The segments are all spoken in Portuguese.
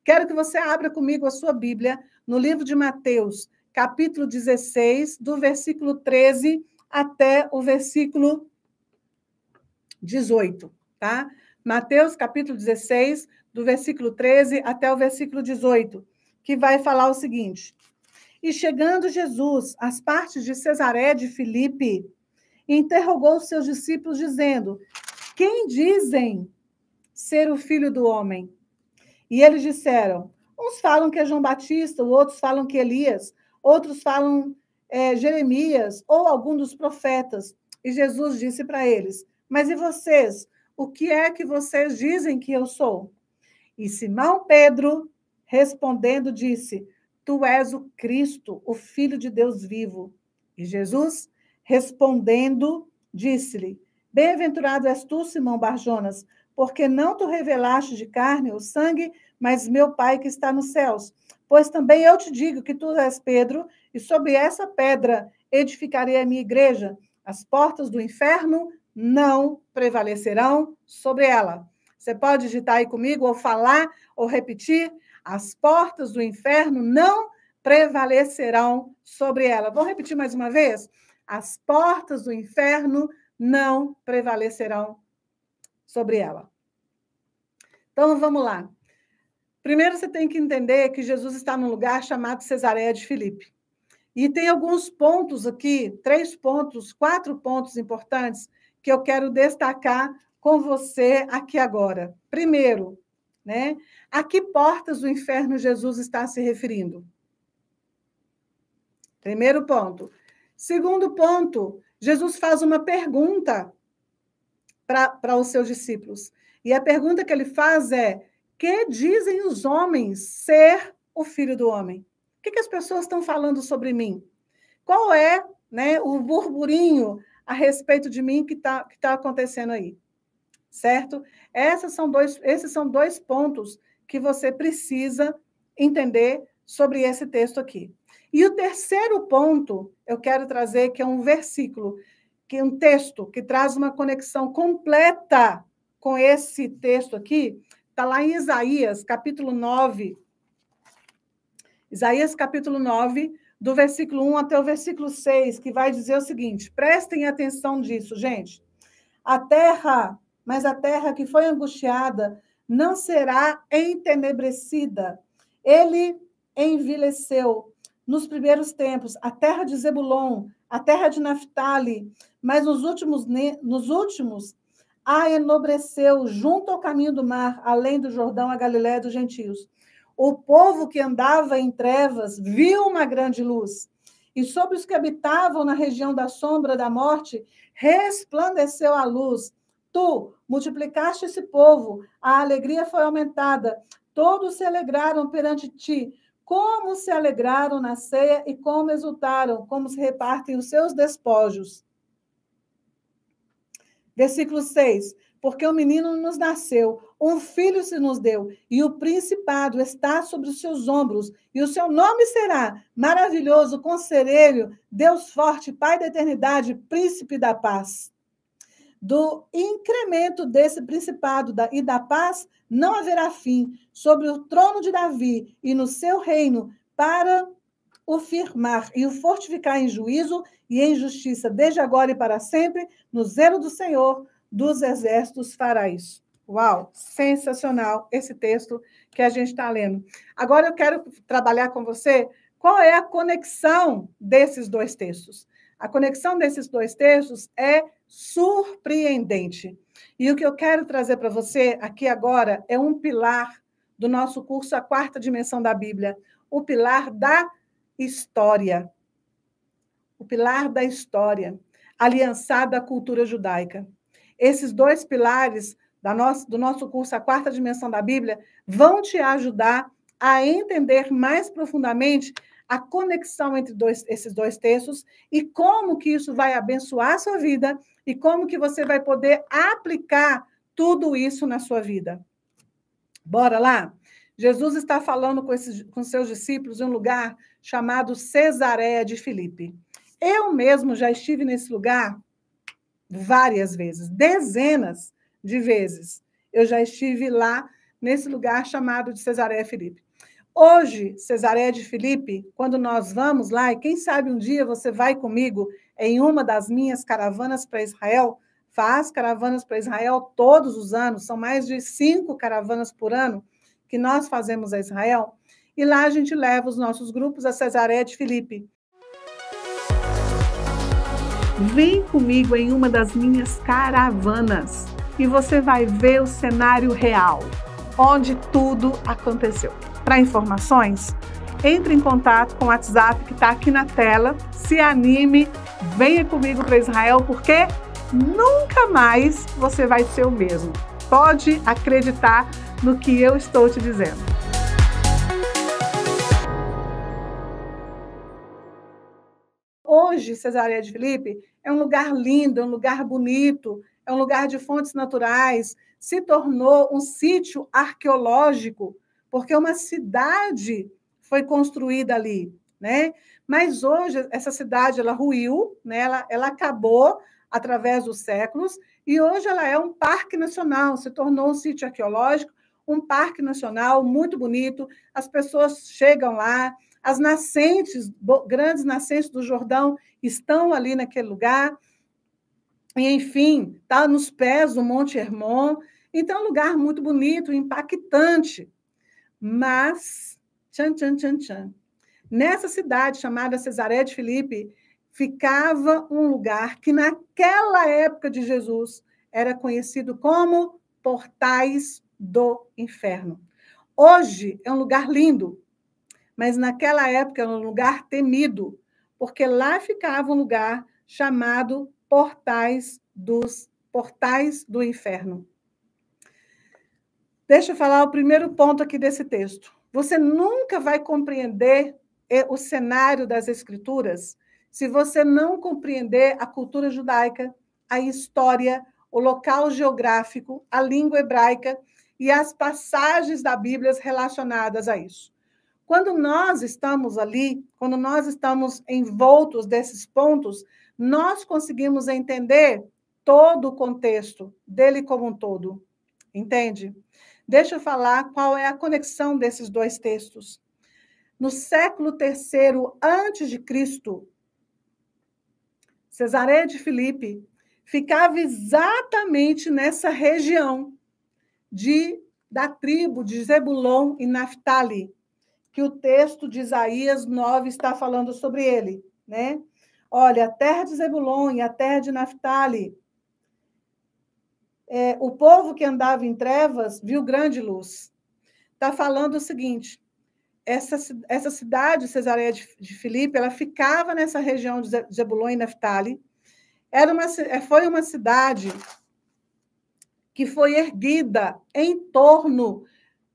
Quero que você abra comigo a sua Bíblia no livro de Mateus, capítulo 16, do versículo 13 até o versículo 18, tá? Mateus, capítulo 16, do versículo 13 até o versículo 18, que vai falar o seguinte: E chegando Jesus às partes de Cesaré de Filipe, interrogou os seus discípulos, dizendo: Quem dizem ser o Filho do Homem? E eles disseram: uns falam que é João Batista, outros falam que é Elias, outros falam Jeremias ou algum dos profetas. E Jesus disse para eles: Mas e vocês? O que é que vocês dizem que eu sou? E Simão Pedro, respondendo, disse: Tu és o Cristo, o Filho de Deus vivo. E Jesus, respondendo, disse-lhe: Bem-aventurado és tu, Simão Barjonas, porque não tu revelaste de carne ou sangue, mas meu Pai que está nos céus. Pois também eu te digo que tu és Pedro, e sobre essa pedra edificarei a minha igreja. As portas do inferno não prevalecerão sobre ela. Você pode digitar aí comigo, ou falar, ou repetir? As portas do inferno não prevalecerão sobre ela. Vou repetir mais uma vez? As portas do inferno não prevalecerão sobre ela. Então, vamos lá. Primeiro, você tem que entender que Jesus está num lugar chamado Cesareia de Filipe. E tem alguns pontos aqui, 3 pontos, 4 pontos importantes que eu quero destacar com você aqui agora. Primeiro, né? A que portas do inferno Jesus está se referindo? Primeiro ponto. Segundo ponto, Jesus faz uma pergunta para os seus discípulos. E a pergunta que ele faz é: que dizem os homens ser o Filho do Homem? O que as pessoas estão falando sobre mim? Qual é, né, o burburinho a respeito de mim que tá acontecendo aí? Certo? Esses são dois pontos que você precisa entender sobre esse texto aqui. E o terceiro ponto, eu quero trazer, que é um versículo, que é um texto que traz uma conexão completa com esse texto aqui, está lá em Isaías, capítulo 9. Isaías, capítulo 9, do versículo 1 até o versículo 6, que vai dizer o seguinte: prestem atenção nisso, gente. Mas a terra que foi angustiada não será entenebrecida. Ele envileceu nos primeiros tempos a terra de Zebulon, a terra de Naftali, mas nos últimos a enobreceu junto ao caminho do mar, além do Jordão, a Galiléia dos gentios. O povo que andava em trevas viu uma grande luz, e sobre os que habitavam na região da sombra da morte resplandeceu a luz. Tu multiplicaste esse povo, a alegria foi aumentada, todos se alegraram perante ti. Como se alegraram na ceia e como exultaram, como se repartem os seus despojos. Versículo 6. Porque um menino nos nasceu, um filho se nos deu, e o principado está sobre os seus ombros, e o seu nome será Maravilhoso, Conselheiro, Deus Forte, Pai da Eternidade, Príncipe da Paz. Do incremento desse principado e da paz não haverá fim sobre o trono de Davi e no seu reino, para o firmar e o fortificar em juízo e em justiça, desde agora e para sempre, no zelo do Senhor dos exércitos fará isso. Uau, sensacional esse texto que a gente está lendo. Agora eu quero trabalhar com você qual é a conexão desses dois textos. A conexão desses dois textos é surpreendente. E o que eu quero trazer para você aqui agora é um pilar do nosso curso A Quarta Dimensão da Bíblia, o pilar da história. O pilar da história, aliançado à cultura judaica. Esses dois pilares do nosso curso A Quarta Dimensão da Bíblia vão te ajudar a entender mais profundamente a conexão entre esses dois textos e como que isso vai abençoar a sua vida e como que você vai poder aplicar tudo isso na sua vida. Bora lá? Jesus está falando com seus discípulos em um lugar chamado Cesareia de Filipe. Eu mesmo já estive nesse lugar várias vezes, dezenas de vezes. Eu já estive lá nesse lugar chamado de Cesareia Filipe. Hoje, Cesareia de Filipe, quando nós vamos lá, e quem sabe um dia você vai comigo em uma das minhas caravanas para Israel, faz caravanas para Israel todos os anos, são mais de 5 caravanas por ano que nós fazemos a Israel, e lá a gente leva os nossos grupos a Cesareia de Filipe. Vem comigo em uma das minhas caravanas e você vai ver o cenário real, onde tudo aconteceu. Para informações, entre em contato com o WhatsApp que está aqui na tela, se anime, venha comigo para Israel, porque nunca mais você vai ser o mesmo. Pode acreditar no que eu estou te dizendo. Hoje, Cesareia de Filipe é um lugar lindo, é um lugar bonito, é um lugar de fontes naturais, se tornou um sítio arqueológico, porque uma cidade foi construída ali, né? Mas hoje essa cidade ela ruiu, né? Ela acabou através dos séculos e hoje ela é um parque nacional, se tornou um sítio arqueológico, um parque nacional muito bonito. As pessoas chegam lá, as nascentes, grandes nascentes do Jordão estão ali naquele lugar. E, enfim, está nos pés do Monte Hermon. Então, é um lugar muito bonito, impactante. Mas, tchan, tchan, tchan, tchan. Nessa cidade chamada Cesareia de Filipe, ficava um lugar que, naquela época de Jesus, era conhecido como Portais do Inferno. Hoje é um lugar lindo, mas naquela época era um lugar temido, porque lá ficava um lugar chamado Portais do Inferno. Deixa eu falar o primeiro ponto aqui desse texto. Você nunca vai compreender o cenário das Escrituras se você não compreender a cultura judaica, a história, o local geográfico, a língua hebraica e as passagens da Bíblia relacionadas a isso. Quando nós estamos ali, quando nós estamos envoltos desses pontos, nós conseguimos entender todo o contexto dele como um todo. Entende? Deixa eu falar qual é a conexão desses dois textos. No século III a.C., Cesareia de Filipe ficava exatamente nessa região da tribo de Zebulon e Naftali, que o texto de Isaías 9 está falando sobre ele, né? Olha, a terra de Zebulon e a terra de Naftali, o povo que andava em trevas viu grande luz. Está falando o seguinte, essa cidade, Cesareia de Filipe, ela ficava nessa região de Zebulon e Naftali, foi uma cidade que foi erguida em torno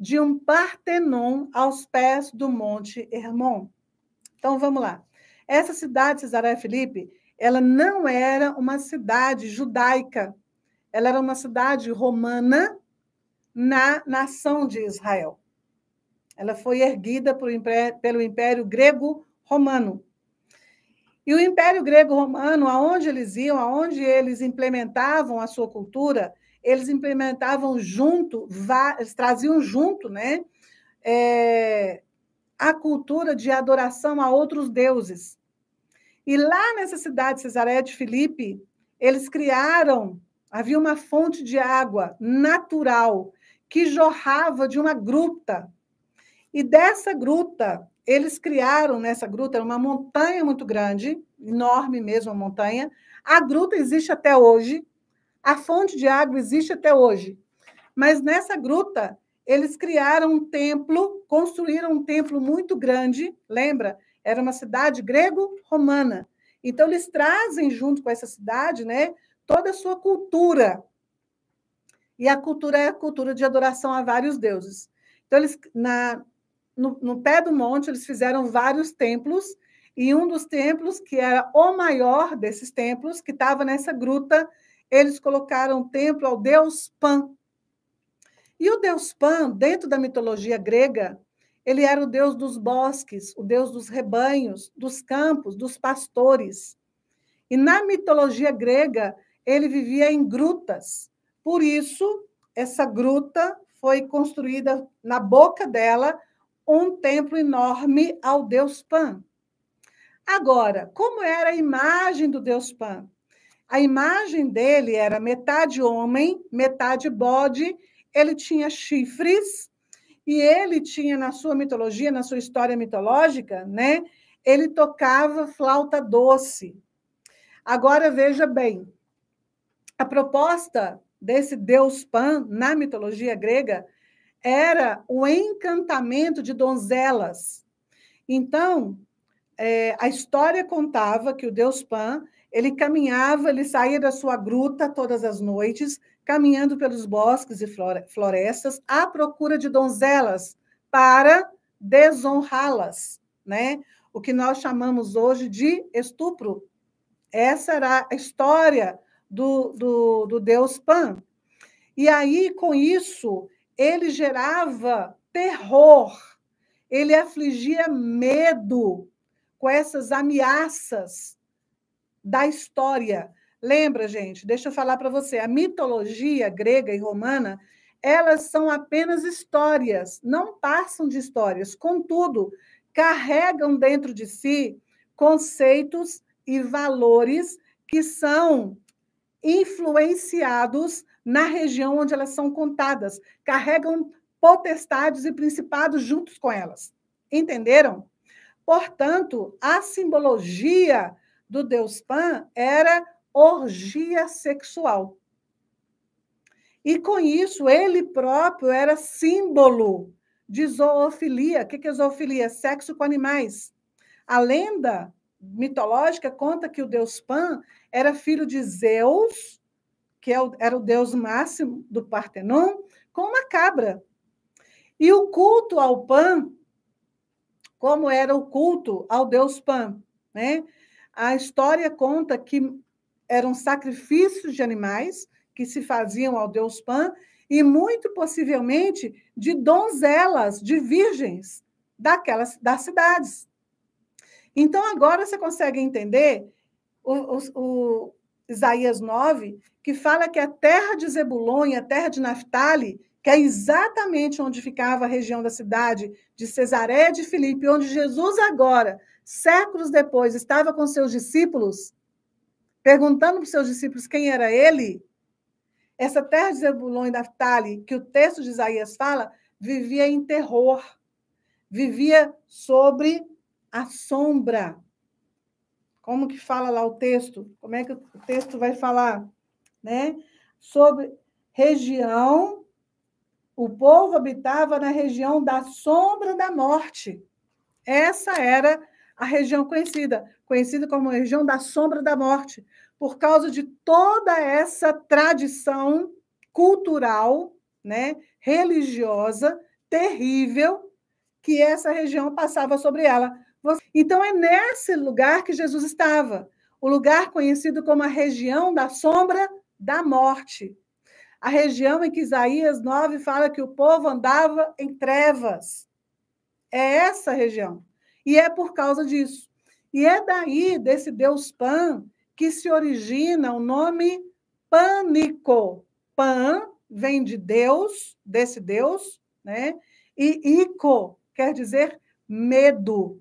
de um Partenon aos pés do Monte Hermon. Então, vamos lá. Essa cidade, Cesareia de Filipe, ela não era uma cidade judaica, ela era uma cidade romana na nação de Israel. Ela foi erguida pelo Império Grego-Romano. E o Império Grego-Romano, aonde eles iam, aonde eles implementavam a sua cultura, eles implementavam junto, eles traziam junto, né, a cultura de adoração a outros deuses. E lá nessa cidade, Cesareia de Filipe, eles havia uma fonte de água natural que jorrava de uma gruta. E dessa gruta, eles criaram nessa gruta, era uma montanha muito grande, enorme mesmo a montanha. A gruta existe até hoje, a fonte de água existe até hoje. Mas nessa gruta, eles criaram um templo, construíram um templo muito grande, lembra? Era uma cidade grego-romana. Então, eles trazem junto com essa cidade, né, toda a sua cultura. E a cultura é a cultura de adoração a vários deuses. Então, eles, no pé do monte, eles fizeram vários templos, e um dos templos, que era o maior desses templos, que estava nessa gruta, eles colocaram um templo ao deus Pan. E o deus Pan, dentro da mitologia grega, ele era o deus dos bosques, o deus dos rebanhos, dos campos, dos pastores. E na mitologia grega, ele vivia em grutas. Por isso, essa gruta foi construída na boca dela um templo enorme ao deus Pan. Agora, como era a imagem do deus Pan? A imagem dele era metade homem, metade bode, ele tinha chifres, e ele tinha, na sua mitologia, na sua história mitológica, né, ele tocava flauta doce. Agora, veja bem, a proposta desse deus Pan, na mitologia grega, era o encantamento de donzelas. Então, a história contava que o deus Pan, ele caminhava, ele saía da sua gruta todas as noites, caminhando pelos bosques e florestas à procura de donzelas para desonrá-las, né? O que nós chamamos hoje de estupro. Essa era a história do deus Pan. E aí, com isso, ele gerava terror, ele afligia medo com essas ameaças da história. Lembra, gente? Deixa eu falar para você, a mitologia grega e romana, elas são apenas histórias, não passam de histórias. Contudo, carregam dentro de si conceitos e valores que são influenciados na região onde elas são contadas, carregam potestades e principados juntos com elas. Entenderam? Portanto, a simbologia do deus Pan era orgia sexual. E, com isso, ele próprio era símbolo de zoofilia. O que é zoofilia? Sexo com animais. A lenda mitológica conta que o deus Pan era filho de Zeus, que era o deus máximo do Partenon, com uma cabra. E o culto ao Pan, como era o culto ao deus Pan, né? A história conta que eram sacrifícios de animais que se faziam ao deus Pan e, muito possivelmente, de donzelas, de virgens das cidades. Então, agora você consegue entender o Isaías 9, que fala que a terra de Zebulon e a terra de Naftali, que é exatamente onde ficava a região da cidade de Cesareia de Filipe, onde Jesus agora, séculos depois, estava com seus discípulos, perguntando para os seus discípulos quem era ele, essa terra de Zebulon e Naftali, que o texto de Isaías fala, vivia em terror, vivia sobre a sombra. Como que fala lá o texto? Como é que o texto vai falar? Né? Sobre região, o povo habitava na região da sombra da morte. Essa era a região conhecida como região da sombra da morte, por causa de toda essa tradição cultural, né, religiosa, terrível, que essa região passava sobre ela. Então, é nesse lugar que Jesus estava, o lugar conhecido como a região da sombra da morte. A região em que Isaías 9 fala que o povo andava em trevas. É essa região. E é por causa disso. E é daí, desse deus Pan, que se origina o nome Pânico. Pan vem de Deus, desse Deus, né? E Ico quer dizer medo.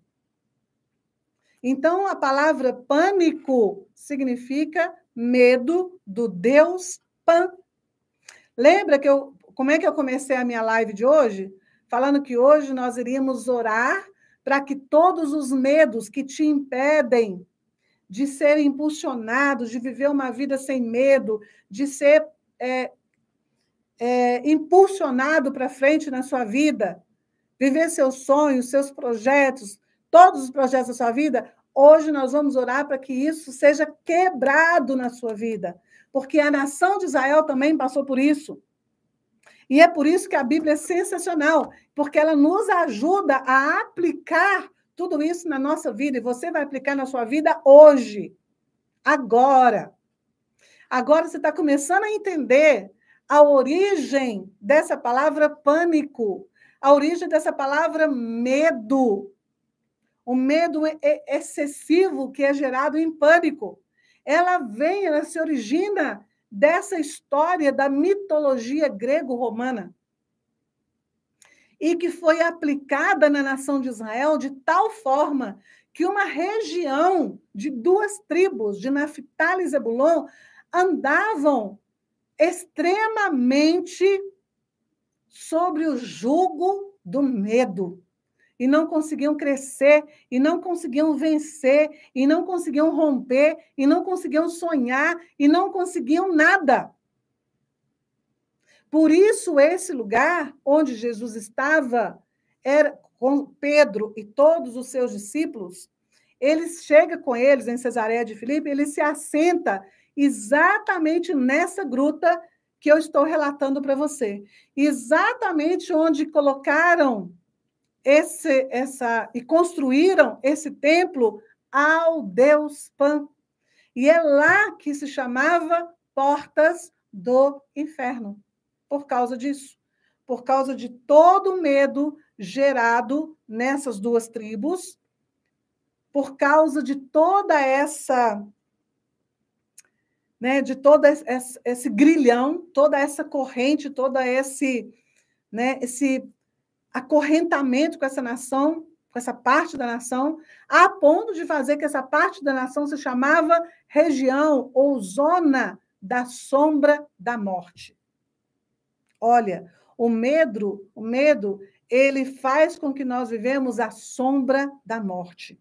Então, a palavra pânico significa medo do Deus Pan. Lembra como é que eu comecei a minha live de hoje? Falando que hoje nós iríamos orar para que todos os medos que te impedem de ser impulsionado, de viver uma vida sem medo, de ser impulsionado para frente na sua vida, viver seus sonhos, seus projetos, todos os projetos da sua vida, hoje nós vamos orar para que isso seja quebrado na sua vida, porque a nação de Israel também passou por isso. E é por isso que a Bíblia é sensacional, porque ela nos ajuda a aplicar tudo isso na nossa vida, e você vai aplicar na sua vida hoje, agora. Agora você está começando a entender a origem dessa palavra pânico, a origem dessa palavra medo. O medo excessivo que é gerado em pânico. Ela se origina dessa história da mitologia grego-romana. e que foi aplicada na nação de Israel de tal forma que uma região de 2 tribos, de Naftali e Zebulon, andavam extremamente sobre o jugo do medo. E não conseguiam crescer, e não conseguiam vencer, e não conseguiam romper, e não conseguiam sonhar, e não conseguiam nada. Por isso, esse lugar onde Jesus estava, era com Pedro e todos os seus discípulos, ele chega com eles em Cesareia de Filipe, ele se assenta exatamente nessa gruta que eu estou relatando para você. Exatamente onde colocaram e construíram esse templo ao Deus Pan. E é lá que se chamava Portas do Inferno, por causa disso. Por causa de todo o medo gerado nessas 2 tribos, por causa de toda essa, né, de todo esse grilhão, toda essa corrente, todo esse, né, esse acorrentamento com essa nação, com essa parte da nação, a ponto de fazer que essa parte da nação se chamava região ou zona da sombra da morte. Olha, o medo, ele faz com que nós vivemos a sombra da morte.